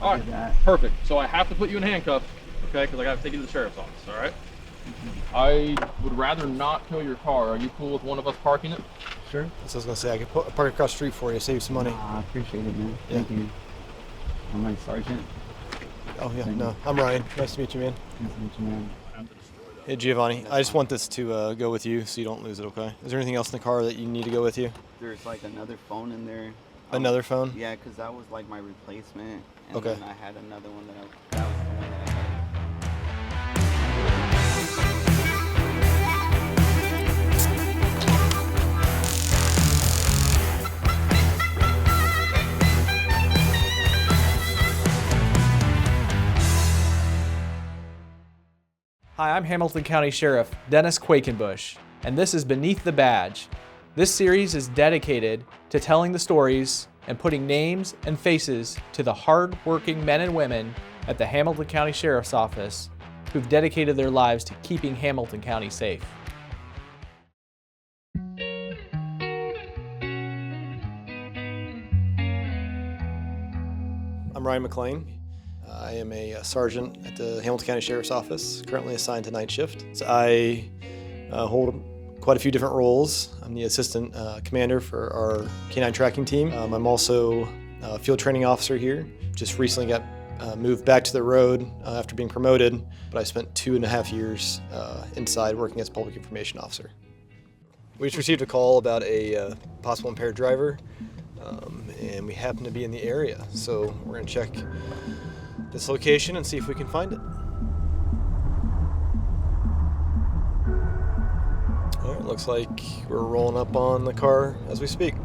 All right, perfect. So I have to put you in handcuffs, okay? Because I got to take you to the sheriff's office. All right. I would rather not tow your car. Are you cool with one of us parking it? Sure. So I was gonna say I could park across the street for you, save you some money. I appreciate it, man. Yeah. Thank you. I'm like Sergeant. Oh yeah, no, I'm Ryan. Nice to meet you, man. Nice to meet you, man. Hey Giovanni, I just want this to go with you so you don't lose it, okay? Is there anything else in the car that you need to go with you? There's like another phone in there. Another phone? Yeah, because that was like my replacement. And Okay. then I had another one that was the one that I had. Hi, I'm Hamilton County Sheriff Dennis Quakenbush, and this is Beneath the Badge. This series is dedicated to telling the stories and putting names and faces to the hard-working men and women at the Hamilton County Sheriff's Office who've dedicated their lives to keeping Hamilton County safe. I'm Ryan McClain. I am a sergeant at the Hamilton County Sheriff's Office, currently assigned to night shift. So I hold quite a few different roles. I'm the assistant commander for our canine tracking team. I'm also a field training officer here. Just recently got moved back to the road after being promoted, but I spent 2.5 years inside working as a public information officer. We just received a call about a possible impaired driver, and we happen to be in the area, so we're going to check this location and see if we can find it. All right, looks like we're rolling up on the car as we speak.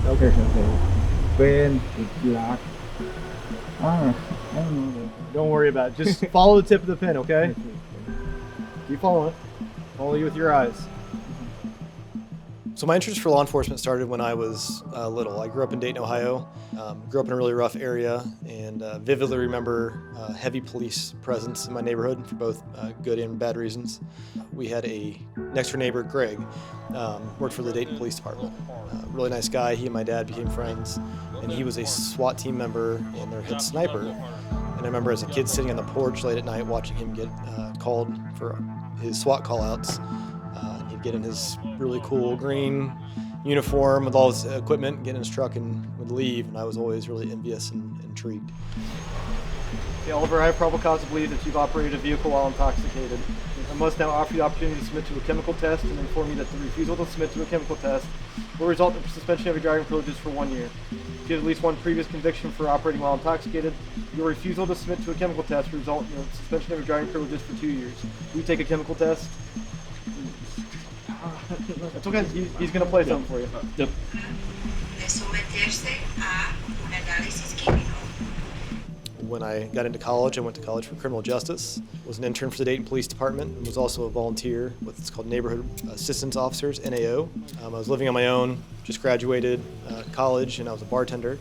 Okay. When it's locked. I don't know. Don't worry about it. Just follow the tip of the pin, okay? Keep following it. Follow you with your eyes. So my interest for law enforcement started when I was little. I grew up in Dayton, Ohio. Grew up in a really rough area and vividly remember heavy police presence in my neighborhood for both good and bad reasons. We had a next door neighbor, Greg, worked for the Dayton Police Department. Really nice guy. He and my dad became friends, and he was a SWAT team member and their head sniper. And I remember as a kid sitting on the porch late at night watching him get called for his SWAT call-outs. He'd get in his really cool green uniform with all his equipment, get in his truck and would leave, and I was always really envious and intrigued. Okay, Oliver, I have probable cause to believe that you've operated a vehicle while intoxicated. I must now offer you the opportunity to submit to a chemical test and inform you that the refusal to submit to a chemical test will result in suspension of your driving privileges for 1 year. If you have at least one previous conviction for operating while intoxicated, your refusal to submit to a chemical test will result in suspension of your driving privileges for 2 years. Will you take a chemical test? It's okay, he's going to play something for you. Yep. When I got into college, I went to college for criminal justice, was an intern for the Dayton Police Department, and was also a volunteer with what's called Neighborhood Assistance Officers, NAO. I was living on my own, just graduated college, and I was a bartender,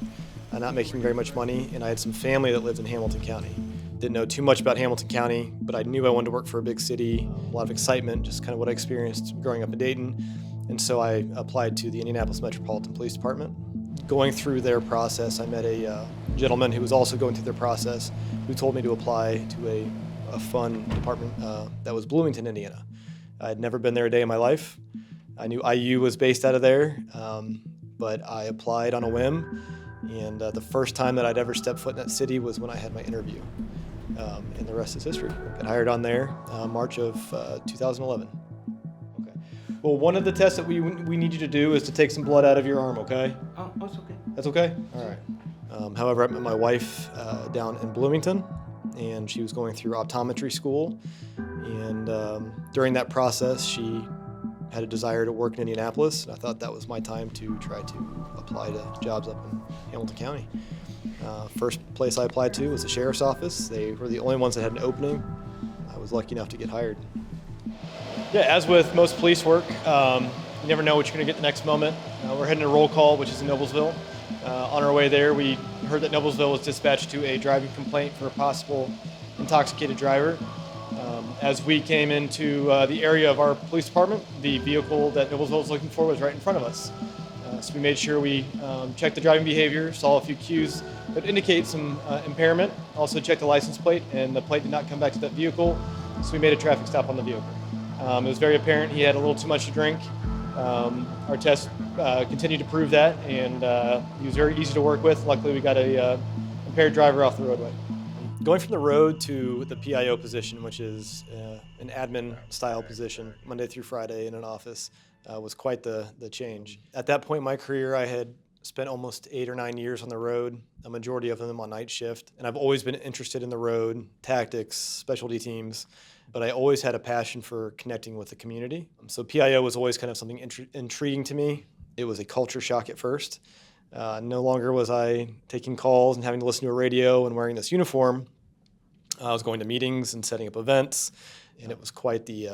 not making very much money, and I had some family that lived in Hamilton County. Didn't know too much about Hamilton County, but I knew I wanted to work for a big city, a lot of excitement, just kind of what I experienced growing up in Dayton. And so I applied to the Indianapolis Metropolitan Police Department. Going through their process, I met a gentleman who was also going through their process who told me to apply to a fun department that was Bloomington, Indiana. I had never been there a day in my life. I knew IU was based out of there, but I applied on a whim. And the first time that I'd ever stepped foot in that city was when I had my interview. And the rest is history. Got hired on there March of 2011. Okay. Well, one of the tests that we need you to do is to take some blood out of your arm, okay? Oh, that's okay. That's okay? All right. However, I met my wife down in Bloomington, and she was going through optometry school. And during that process, she had a desire to work in Indianapolis, and I thought that was my time to try to apply to jobs up in Hamilton County. First place I applied to was the sheriff's office. They were the only ones that had an opening. I was lucky enough to get hired. Yeah, as with most police work, you never know what you're going to get the next moment. We're heading to roll call, which is in Noblesville. On our way there, we heard that Noblesville was dispatched to a driving complaint for a possible intoxicated driver. As we came into the area of our police department, the vehicle that Noblesville was looking for was right in front of us. So we made sure we checked the driving behavior, saw a few cues that indicate some impairment. Also checked the license plate, and the plate did not come back to that vehicle, so we made a traffic stop on the vehicle. It was very apparent he had a little too much to drink. Our test continued to prove that, and he was very easy to work with. Luckily, we got a impaired driver off the roadway. Going from the road to the PIO position, which is an admin-style position, Monday through Friday in an office, was quite the change. At that point in my career, I had spent almost 8 or 9 years on the road, a majority of them on night shift, and I've always been interested in the road, tactics, specialty teams, but I always had a passion for connecting with the community. So PIO was always kind of something intriguing to me. It was a culture shock at first. No longer was I taking calls and having to listen to a radio and wearing this uniform. I was going to meetings and setting up events, and it was quite the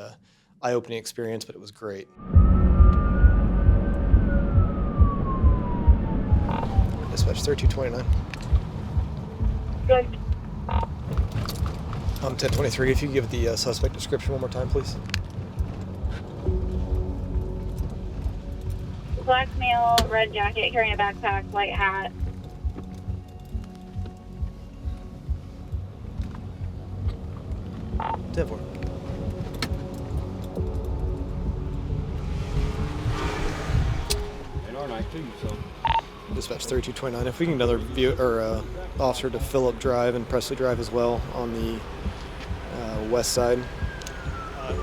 eye-opening experience, but it was great. Dispatch 3229. Good. 1023, if you could give the suspect description one more time, please. Black male, red jacket, carrying a backpack, white hat. Ten four. And R9 too, so. Dispatch 3229. If we can get another officer to Phillip Drive and Presley Drive as well on the west side.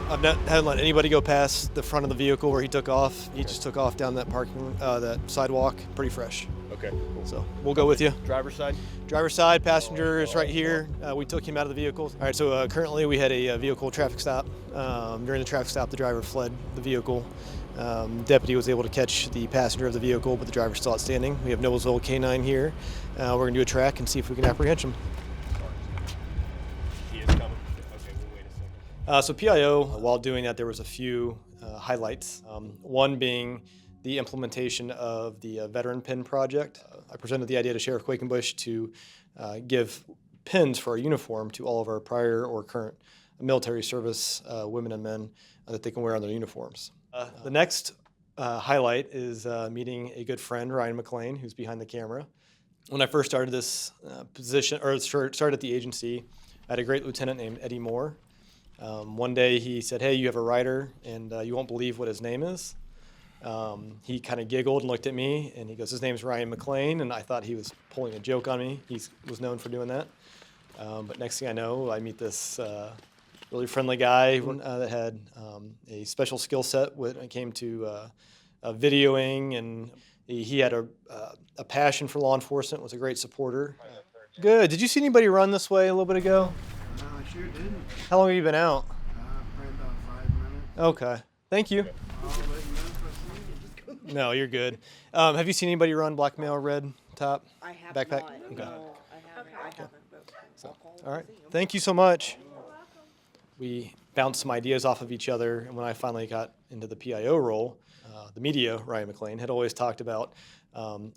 I've not hadn't let anybody go past the front of the vehicle where he took off. He just took off down that that sidewalk, pretty fresh. Okay, cool. So we'll go with you. Driver's side? Driver's side, passenger is right here. We took him out of the vehicle. All right, so currently we had a vehicle traffic stop. During the traffic stop, the driver fled the vehicle. Deputy was able to catch the passenger of the vehicle, but the driver's still outstanding. We have Noblesville K9 here. We're going to do a track and see if we can apprehend him. He is coming. Okay, we'll wait a second. So PIO, while doing that, there was a few highlights. One being the implementation of the veteran pin project. I presented the idea to Sheriff Quakenbush to give pins for our uniform to all of our prior or current military service women and men that they can wear on their uniforms. The next highlight is meeting a good friend, Ryan McClain, who's behind the camera. When I first started this position, or started at the agency, I had a great lieutenant named Eddie Moore. One day he said, "Hey, you have a rider, and you won't believe what his name is." He kind of giggled and looked at me, and he goes, "His name's Ryan McClain," and I thought he was pulling a joke on me. He was known for doing that. But next thing I know, I meet this really friendly guy that had a special skill set when it came to videoing, and he had a passion for law enforcement, was a great supporter. Good. Did you see anybody run this way a little bit ago? No, I sure didn't. How long have you been out? Probably about 5 minutes. Okay. Thank you. I'll let you know if I see you. No, you're good. Have you seen anybody run black male red top? I have Backpack? not. Okay. No, I haven't. So, all right. Thank you so much. We bounced some ideas off of each other, and when I finally got into the PIO role, the media, Ryan McClain, had always talked about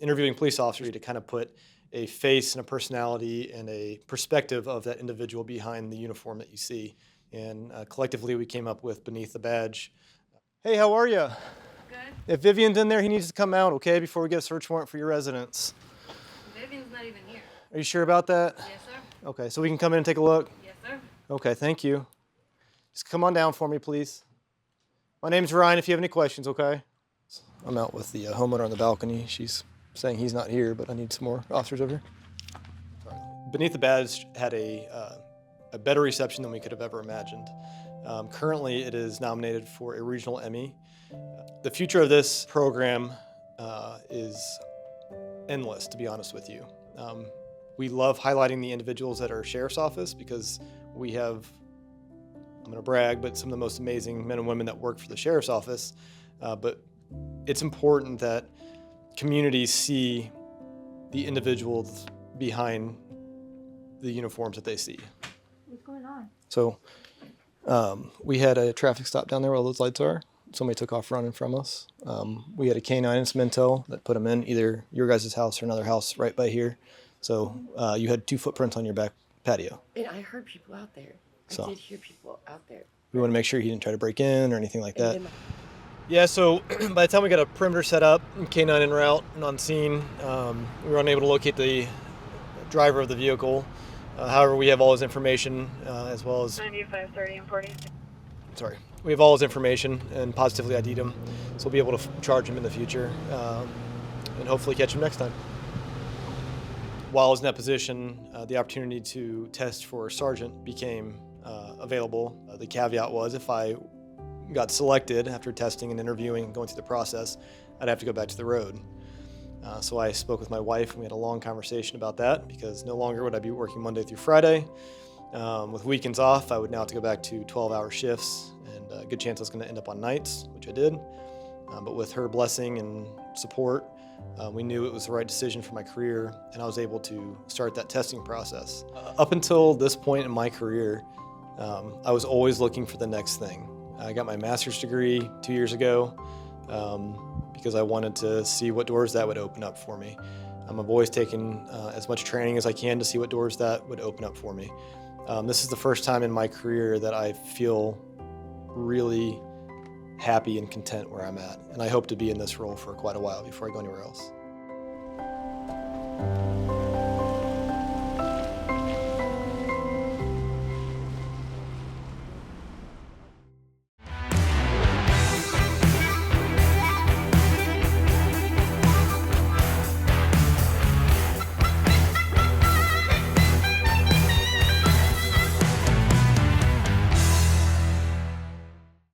interviewing police officers to kind of put a face and a personality and a perspective of that individual behind the uniform that you see. And collectively, we came up with Beneath the Badge. Hey, how are you? Good. If Vivian's in there, he needs to come out, okay, before we get a search warrant for your residence. Vivian's not even here. Are you sure about that? Yes, sir. Okay, so we can come in and take a look? Yes, sir. Okay, thank you. Just come on down for me, please. My name's Ryan, if you have any questions, okay? I'm out with the homeowner on the balcony. She's saying he's not here, but I need some more officers over here. Beneath the Badge had a better reception than we could have ever imagined. Currently, it is nominated for a regional Emmy. The future of this program is endless, to be honest with you. We love highlighting the individuals at our sheriff's office because we have, I'm going to brag, but some of the most amazing men and women that work for the sheriff's office. But it's important that communities see the individuals behind the uniforms that they see. What's going on? So we had a traffic stop down there where all those lights are. Somebody took off running from us. We had a K9 and some intel that put them in either your guys' house or another house right by here. So you had 2 footprints on your back patio. And I heard people out there. So. I did hear people out there. We want to make sure he didn't try to break in or anything like that. And then Yeah, so by the time we got a perimeter set up, K9 en route and on scene, we were unable to locate the driver of the vehicle. However, we have all his information as well as 95, 30, and 40. sorry, we have all his information and positively ID'd him, so we'll be able to charge him in the future and hopefully catch him next time. While I was in that position, the opportunity to test for sergeant became available. The caveat was if I got selected after testing and interviewing and going through the process, I'd have to go back to the road. So I spoke with my wife and we had a long conversation about that because no longer would I be working Monday through Friday. With weekends off, I would now have to go back to 12-hour shifts, and a good chance I was going to end up on nights, which I did. But with her blessing and support, we knew it was the right decision for my career, and I was able to start that testing process. Up until this point in my career, I was always looking for the next thing. I got my master's degree 2 years ago because I wanted to see what doors that would open up for me. I've always taken as much training as I can to see what doors that would open up for me. This is the first time in my career that I feel really happy and content where I'm at, and I hope to be in this role for quite a while before I go anywhere else.